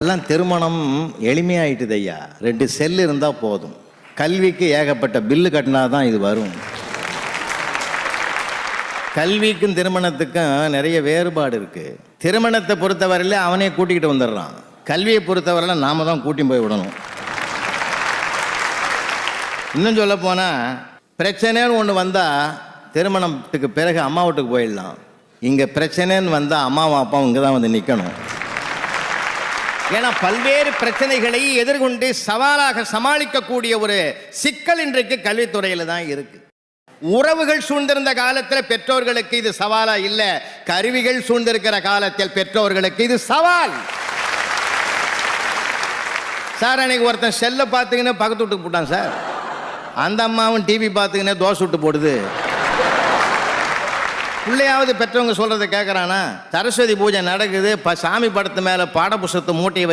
இப்பெல்லாம் திருமணம் எளிமையாயிட்டுது ஐயா. 2 செல் இருந்தால் போதும். கல்விக்கு ஏகப்பட்ட பில்லு கட்டினா தான் இது வரும். கல்விக்கும் திருமணத்துக்கும் நிறைய வேறுபாடு இருக்குது. திருமணத்தை பொறுத்தவரையில் அவனே கூட்டிகிட்டு வந்துடுறான். கல்வியை பொறுத்தவரையில் நாம தான் கூட்டின்னு போய் விடணும். இன்னும் சொல்ல போனால் பிரச்சனைன்னு ஒன்று வந்தால் திருமணத்துக்கு பிறகு அம்மா வீட்டுக்கு போயிடலாம். இங்கே பிரச்சனைன்னு வந்தால் அம்மாவும் அப்பாவும் இங்கே தான் வந்து நிற்கணும். ஏன்னா பல்வேறு பிரச்சனைகளை எதிர்கொண்டு சவாலாக சமாளிக்கக்கூடிய ஒரு சிக்கல் இன்றைக்கு கல்வித்துறையில் தான் இருக்கு. உறவுகள் சூழ்ந்திருந்த காலத்தில் பெற்றோர்களுக்கு இது சவாலா இல்ல, கருவிகள் சூழ்ந்திருக்கிற காலத்தில் பெற்றோர்களுக்கு இது சவால். சார் அன்னைக்கு ஒருத்தன் செல்ல பார்த்துக்கின்னு பக்கத்து விட்டு போட்டான் சார். அந்த அம்மாவும் டிவி பார்த்துக்கின்னு தோசை விட்டு போடுது. பிள்ளையாவது பெற்றவங்க சொல்றதை கேட்கறானா? சரஸ்வதி பூஜை நடக்குது, சாமி படத்து மேல பாட புஸ்தகத்தை மூட்டையை